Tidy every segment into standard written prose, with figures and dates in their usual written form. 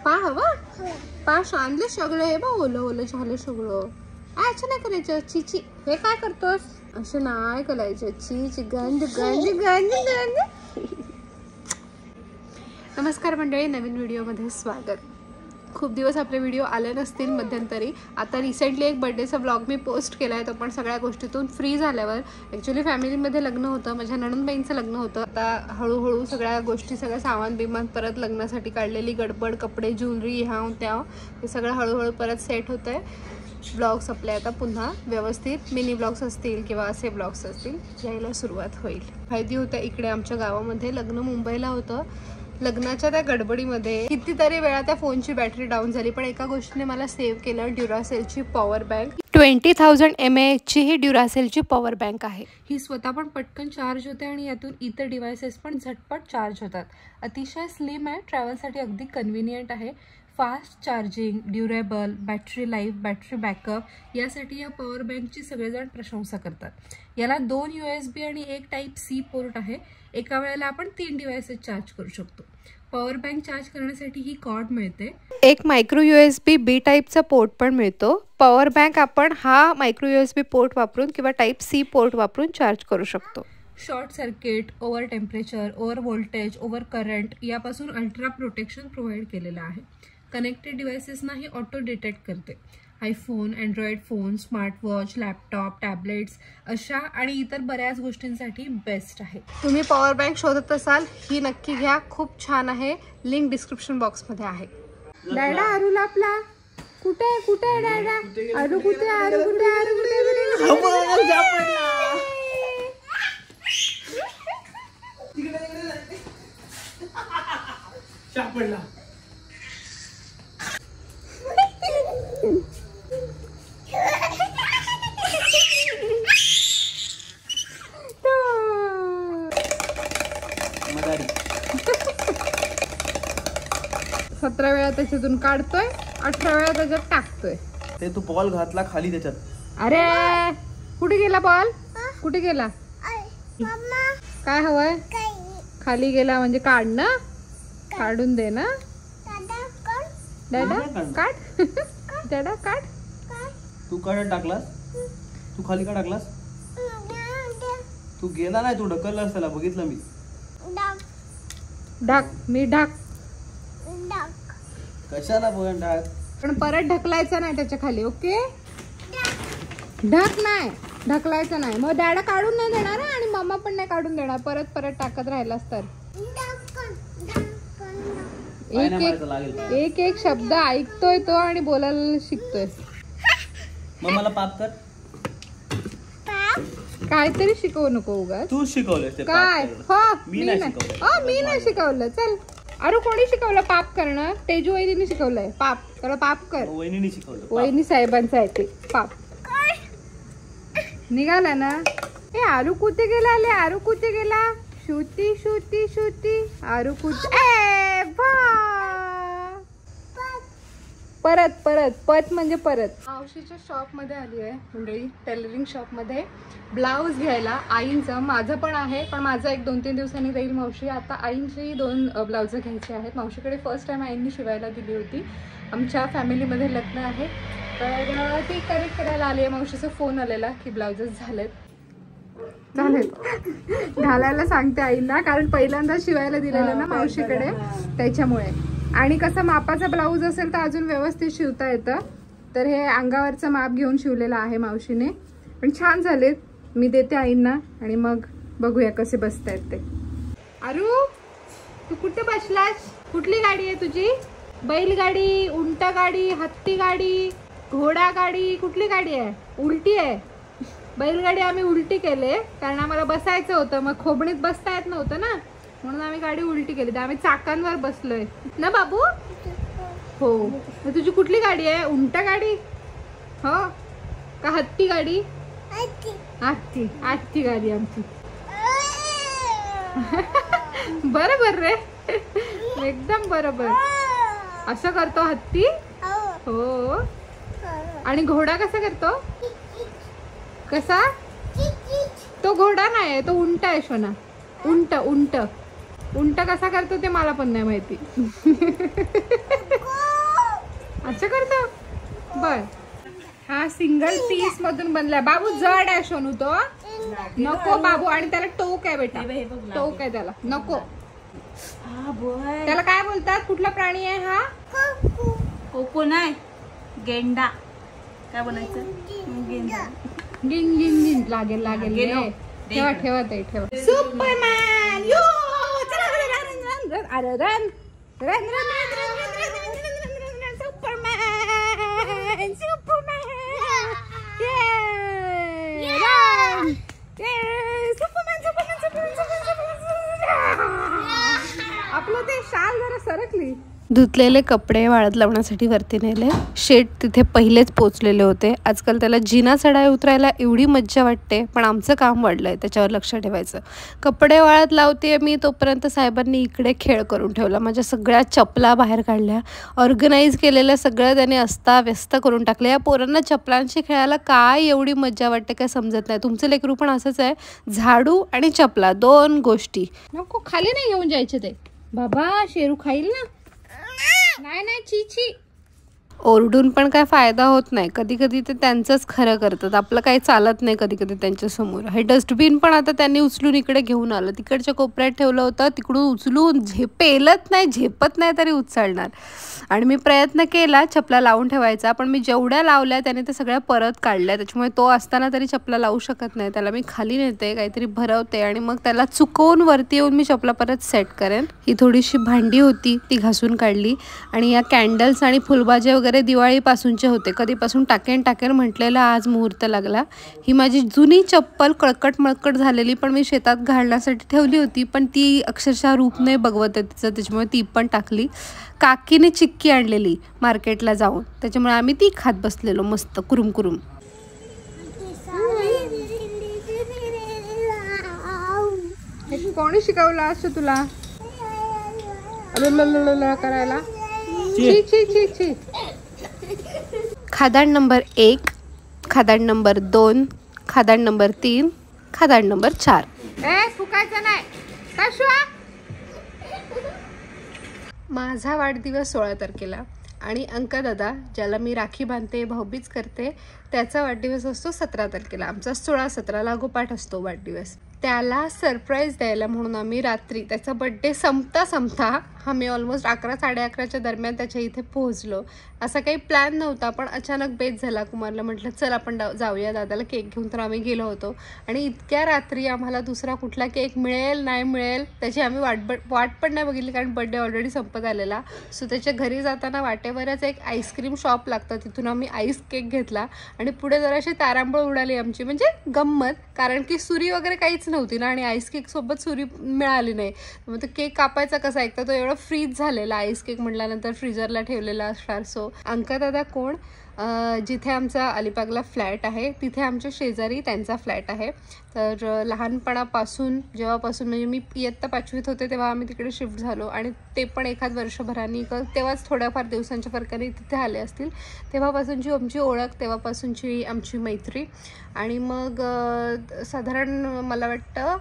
पा हवा पा आणलं सगळं हे बा ओलं ओलं झालं सगळं. असं नाही करायचं चिची. हे काय करतोस? असं नाही करायचं. चीच गंज गंज गंज गंज. नमस्कार मंडळी, नवीन व्हिडिओमध्ये स्वागत. खूप दिवस आपले व्हिडिओ आले नसतील मध्यंतरी. आता रिसेंटली एक बर्थडेचा ब्लॉग मी पोस्ट केला आहे. तो पण सगळ्या गोष्टीतून फ्री झाल्यावर. ॲक्च्युली फॅमिलीमध्ये लग्न होतं, माझ्या नणंदबाईंचं लग्न होतं. आता हळूहळू सगळ्या गोष्टी, सगळं सामान बिमान परत लग्नासाठी काढलेली गडबड, कपडे, ज्वेलरी, ह्या त्या हे सगळं हळूहळू परत सेट होतं आहे. ब्लॉग्स आपले आता पुन्हा व्यवस्थित मिनी ब्लॉग्स असतील किंवा असे ब्लॉग्स असतील यायला सुरुवात होईल. फायदी होत्या इकडे आमच्या गावामध्ये. लग्न मुंबईला होतं. लग्नाच्या त्या गडबडीमध्ये कितीतरी वेळा त्या फोनची बॅटरी डाऊन झाली, पण एका गोष्टीने मला सेव्ह केलं. ड्युरासेलची पॉवर बँक 20,000 mAh ची ही ड्युरासेलची पॉवर बँक आहे. ही स्वतः पण पटकन चार्ज होते आणि यातून इतर डिव्हायसेस पण झटपट चार्ज होतात. अतिशय स्लिम आहे, ट्रॅव्हलसाठी अगदी कन्व्हिनियंट आहे. Fast charging, durable, battery life, battery backup यासाठी या पॉवर बँकची सगळेजण प्रशंसा करतात. याला 2 USB आणि 1 Type-C पोर्ट आहे. एका वेळेला आपण 3 डिव्हाइसेस चार्ज करू शकतो. पॉवर बँक चार्ज करण्यासाठी ही कॉर्ड मिळते. एक मायक्रो USB B टाईपचा पोर्ट पण मिळतो. पॉवर बँक आपण हा मायक्रो USB पोर्ट वापरून किंवा Type-C पोर्ट वापरून चार्ज करू शकतो. Short circuit, over temperature, over voltage, over current यापासून अल्ट्रा प्रोटेक्शन प्रोव्हाइड केलेलं आहे. कनेक्टेड डिव्हाइसेसनाही ऑटो डिटेक्ट करते. IPhone, Android phone, smartwatch, laptop, tablets अशा आणि इतर बऱ्याच गोष्टींसाठी बेस्ट आहे. तुम्ही पॉवर बँक शोधत असाल ही नक्की घ्या. खूप छान आहे. लिंक डिस्क्रिप्शन बॉक्समध्ये आहे. डॅडा अरुला आपला कुठे आहे? कुठे आहे डॅडा? अरू कुठे? अरू कुठे? अरू कुठे? सापडला. सतरा वेळा त्याच्यातून काढतोय, 18 वेळा त्याच्यात टाकतोय. ते तू बॉल घातला खाली त्याच्यात. अरे कुठे गेला बॉल? कुठे गेला? काय हवंय? खाली गेला म्हणजे काढ ना. काढून दे ना. दादा काढ. दादा काढ. तू काढ टाकलास? तू खाली का टाकलास? तू गेला नाही, तू ढकललास त्याला. बघितलं मी. ढक. मी ढक. कशाला पण ढक. पण परत ढकलायचं नाही त्याच्या खाली. ओके? ढक नाही, ढकलायचं नाही. मग दादा काढून नाही देणार आणि मम्मा पण नाही काढून देणार. परत परत टाकत राहिलास तर एक एक शब्द ऐकतोय तो आणि बोलायला शिकतोय. मग मला पाप कर. काहीतरी शिकवू नको उगाच. तू शिकवलंस ते काय? हो मी नाही शिकवलं. चल अरे कोणी शिकवलं पाप करणं? तेजू वहिनीने शिकवलंय पाप. त्याला पाप कर. वहिनीने शिकवलं. वहिनी साहेबांचं आहे ते पाप. निघाला ना. ए आरू कुठे गेला? आले आरू कुठे गेला? शुती शुती शुती आरू कुठे? परत परत पत म्हणजे परत. मावशीच्या शॉप मध्ये आली आहे मंडळी. टेलरिंग शॉप मध्ये ब्लाऊज घ्यायला. आईंचं, माझं पण आहे, पण माझं एक 2-3 दिवसांनी जाईल मावशी. आता आईंची 2 ब्लाउज घ्यायची आहेत. मावशीकडे फर्स्ट टाइम आईंनी शिवायला दिली होती. आमच्या फॅमिलीमध्ये लग्न आहे तर ती कनेक्ट करायला आली आहे. मावशीचा फोन आलेला की ब्लाउजेस झालेत. घालायला सांगते आईंना, कारण पहिल्यांदा शिवायला दिलेलं ना मावशीकडे, त्याच्यामुळे. आणि कसं मापाचा ब्लाऊज असेल तर अजून व्यवस्थित शिवता येतं. तर हे अंगावरचं माप घेऊन शिवलेलं आहे मावशीने. पण छान झालेत. मी देते आईंना आणि मग बघूया कसे बसतायत ते. अरू तू कुठे बसलास? कुठली गाडी आहे तुझी? बैलगाडी, उंट गाडी, हत्ती गाडी, घोडा गाडी, कुठली गाडी आहे? उलटी आहे. बैलगाडी आम्ही उलटी केले कारण आम्हाला बसायचं होतं. मग खोबणीत बसता येत नव्हतं ना, म्हणून आम्ही गाडी उलटी केली. तर आम्ही चाकांवर बसलोय ना बाबू. हो. तुझी कुठली गाडी आहे? उंट गाडी हो का हत्ती गाडी? हत्ती. हत्ती गाडी आमची. बरोबर रे, एकदम बरोबर. असं करतो हत्ती. हो. आणि घोडा कसा करतो? कसा? तो घोडा नाही, तो उंट आहे शोना. उंट उंट उंट कसा करतो ते मला पण नाही माहिती. नंबर. हा सिंगल पीस मधून बनलाय. बाबू जड आहे सोनू तो. नको बाबू. आणि त्याला टोक आहे बेटा. टोक आहे त्याला. नको. त्याला काय बोलतात? कुठला प्राणी आहे हा? कोको नाही, गेंडा. काय बनायचं? गेंडा. गिन गिन गिन. लागेल लागेल. ठेवा ठेवा ते ठेवा. सुपरमॅन. यो चला रन रन रन. अरे run run run run. Superman Superman. आपलं ते शाल जरा सरकली. धुतलेले कपडे वाळत लावण्यासाठी वरती नेले. शेट तिथे पहिलेच पोचलेले होते. आजकाल त्याला जिना चढाई उतरायला एवढी मज्जा वाटते, पण आमचं काम वाढलंय त्याच्यावर लक्ष ठेवायचं. कपडे वाळत लावते मी, तोपर्यंत साहेबांनी इकडे खेळ करून ठेवला. माझ्या सगळ्या चपला बाहेर काढल्या. ऑर्गनाईज केलेलं सगळं त्याने अस्ताव्यस्त करून टाकलं. या पोरांना चपलांशी खेळायला काय एवढी मज्जा वाटते काय समजत नाही. तुमचं लेकरू पण असंच आहे. झाडू आणि चपला 2 गोष्टी. नको खाली नाही घेऊन जायचे ते. बाबा शेरू खाईल ना. नाही नाही ची ची. ओरडून पण काय फायदा होत नाही. कधी कधी ते त्यांचंच खरं करतात. आपलं काही चालत नाही कधी कधी त्यांच्या समोर. हे डस्टबिन पण आता त्यांनी उचलून इकडे घेऊन आलं. तिकडच्या कोपऱ्यात ठेवलं होतं. तिकडून उचलून पेलत नाही, झेपत नाही तरी उचलणार. आणि मी प्रयत्न केला चपला लावून ठेवायचा, पण मी जेवढ्या लावल्या त्याने ते सगळ्या परत काढल्या. त्याच्यामुळे तो असताना तरी चपला लावू शकत नाही. त्याला मी खाली नेते, काहीतरी भरवते आणि मग त्याला चुकवून वरती येऊन मी चपला परत सेट करेन. ही थोडीशी भांडी होती ती घासून काढली. आणि या कॅन्डल्स आणि फुलभाज्या वगैरे दिवाळीपासूनचे होते. कधीपासून टाकेन म्हटलेलं, आज मुहूर्त लागला. ही माझी जुनी चप्पल कळकट मळकट झालेली, पण मी शेतात घालण्यासाठी ठेवली होती, पण ती अक्षरशः रूप नाही बघवत आहे तिचं, त्याच्यामुळे ती पण टाकली. काकीने चिक्की आणलेली मार्केटला जाऊन, त्याच्यामुळे आम्ही ती खात बसलेलो मस्त कुरुम कुरुम. कोणी शिकवलं असं तुला करायला? खादाड नंबर 1, खादाड नंबर 2, खादाड नंबर 3, खादाड नंबर 4. फुकायचं नाही. माझा वाढदिवस 16 तारखेला आणि अंकदादा ज्याला मी राखी बांधते, भाऊबीज करते, त्याचा वाढदिवस असतो 17 तारखेला. आमचा 16-17 लागोपाठ असतो वाढदिवस. त्याला सरप्राईज द्यायला म्हणून आम्ही रात्री, त्याचा बड्डे संपता आम्ही ऑलमोस्ट 11-11:30च्या दरम्यान त्याच्या इथे पोहोचलो. असा काही प्लॅन नव्हता, पण अचानक बेत झाला. कुमारला म्हटलं चल आपण जाऊया दादाला केक घेऊन, तर आम्ही गेलो होतो. आणि इतक्या रात्री आम्हाला दुसरा कुठला केक मिळेल नाही मिळेल त्याची आम्ही वाट पण नाही बघितली, कारण बड्डे ऑलरेडी संपत आलेला. सो त्याच्या घरी जाताना वाटेवरच एक आईस्क्रीम शॉप लागतं, तिथून आम्ही आईस केक घेतला. आणि पुढे जराशी तारांबळ उडाली आमची, म्हणजे गंमत, कारण की सुरी वगैरे काहीच नव्हती ना, आणि आईस केक सोबत सुरी मिळाली नाही. मग तो केक कापायचा कसा, एकदा तो एवढा फ्रीज झालेला आईस केक म्हटल्यानंतर फ्रीजरला ठेवलेला असणार. सो अंकदादा कोण, जिथे आमचा अलिबागला फ्लॅट आहे तिथे आमच्या शेजारी त्यांचा फ्लॅट आहे. तर लहानपणापासून जेव्हापासून म्हणजे मी इयत्ता 5वीत होते तेव्हा आम्ही तिकडे शिफ्ट झालो, आणि ते पण एखाद वर्षभरानी, तेव्हाच थोड्याफार दिवसांच्या फरकाने तिथे आले असतील. तेव्हापासूनची आमची ओळख, तेव्हापासूनची आमची मैत्री. आणि मग साधारण मला वाटतं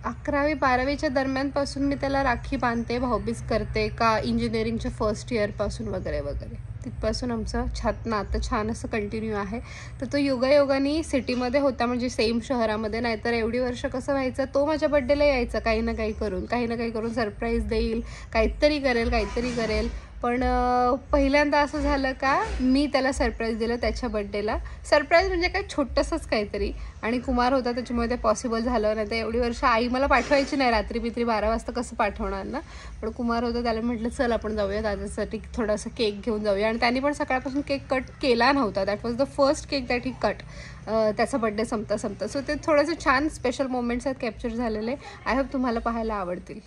11वी-12वीच्या दरम्यानपासून मी त्याला राखी बांधते, भाऊबीज करते, का इंजिनिअरिंगच्या फर्स्ट इयरपासून वगैरे वगैरे. तिथपासून आमचं नातं छान असं कंटिन्यू आहे. तर तो योगायोगाने सिटीमध्ये होता, म्हणजे सेम शहरामध्ये, नाहीतर एवढी वर्ष कसं व्हायचं, तो माझ्या बड्डेला यायचा काही ना काही करून सरप्राईज देईल, काहीतरी करेल. पण पहिल्यांदा असं झालं का मी त्याला सरप्राईज दिलं त्याच्या बड्डेला. सरप्राईज म्हणजे काय छोटंसंच काहीतरी, आणि कुमार होता त्याच्यामुळे ते पॉसिबल झालं. नाही तर एवढी वर्ष आई मला पाठवायची नाही, रात्री 12 वाजता कसं पाठवणार ना. पण कुमार होता, त्याला म्हटलं चल आपण जाऊया दादासाठी थोडासा केक घेऊन जाऊया. आणि त्यांनी पण सकाळपासून केक कट केला नव्हता. That was the first cake that he cut त्याचा बड्डे संपता. सो ते थोडंसं छान स्पेशल मोमेंट्स आहेत कॅप्चर झालेले. आय होप तुम्हाला पाहायला आवडतील.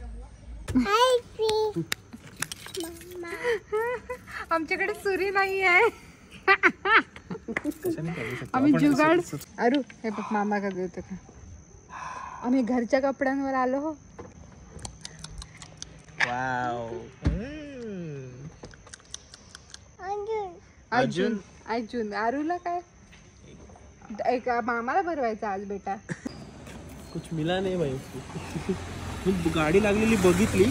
आमच्याकडे सुरी नाही आहे. आम्ही जुगाड. अरू हे बघ मामा का देतो का, आम्ही घरच्या कपड्यांवर आलो हो. अर्जुन आरूला काय एक मामाला भरवायचं आज बेटा. कुछ मिला नाही भाई. मी गाडी लागलेली बघितली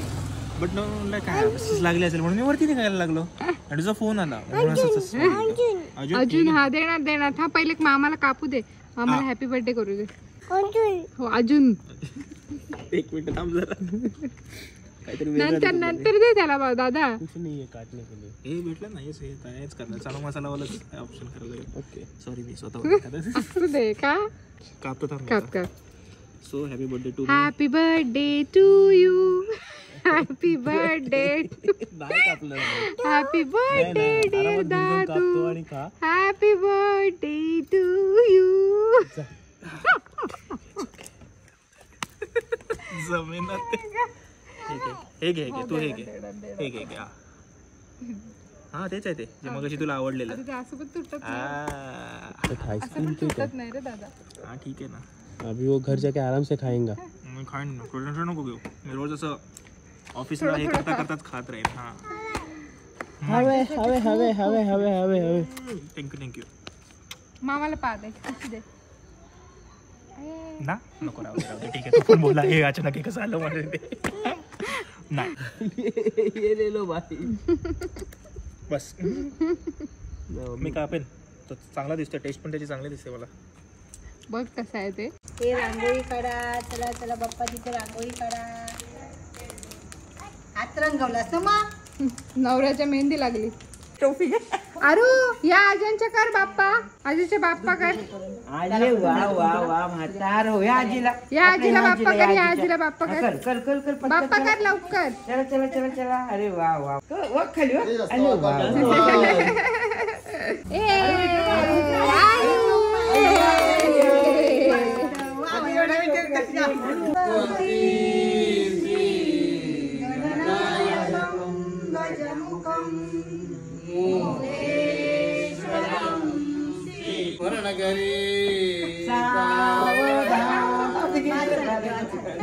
बट म्हणलं काय शिस्त लागली असेल म्हणून मी वरती निघायला लागलो आणि तुझा फोन आला म्हणून असं अजून हा देणार हा पहिले मामाला कापू दे, मामाला हॅपी बर्थडे करू दे. हो अजून एक मिनिट थांब जरा काहीतरी नंतर दे त्याला दादा. हे भेटलं नाही हेच करणार चालू मसालावालाच ऑप्शन करायला. ओके सॉरी मी स्वतः असू दे का कापतो थांब काप काप. So happy birthday to happy birthday to you, happy birthday, नाही कापलं हॅपी बर्थडे डिअर दादू, आणि का हॅपी बर्थडे टू यू. जमेनात हे घे तू हे घे हा तेच आहे ते जे मगाशी तुला आवडलेलं. असं पण तुटत आईस्क्रीम नाही रे दादा. हा ठीक आहे ना. अभी वो घर जाके आराम से खाएंगा. मी खाईन ना, टेन्शन नको घेऊ. मी रोज असं ऑफिसला हे करता करताच खात राहीन. हा हवे हवे हवे हवे हवे हवे हवे. थँक्यू मामाला पा दे, असू दे ना नको राहू दे ठीक आहे. तू पण बोला हे अचानक हे कसं आलं माझ्या ते नाही ये ले लो भाई. बस मी कापेन तो चांगला दिसतो, टेस्ट पण त्याची चांगली दिसते मला. बघ कसं आहे ते. हे रांगोळी काढा, चला चला बाप्पा तिथे रांगोळी काढा. हात रंगवलास ना मग नवऱ्याच्या मेहंदी लागली. अरू या आज्यांच्या कर बाप्पा, आजीचे बाप्पा कर. अरे वा वा वा म्हातार हो. या आजीला या आजीला बाप्पा कर, या आजीला बाप्पा कर. कर कर कर कर पटकन बाप्पा कर लवकर. चला चला चला चला. अरे वा वा वा खाली वा. अरे वा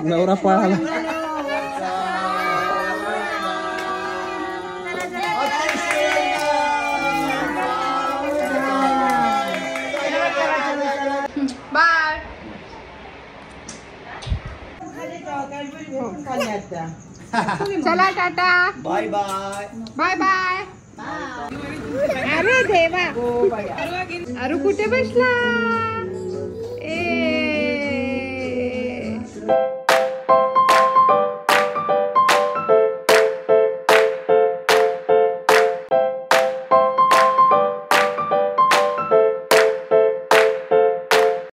नवरा पळाला. बाय. चला tata, bye bye. Bye bye. अरे देवा, अरू कुठे बसला.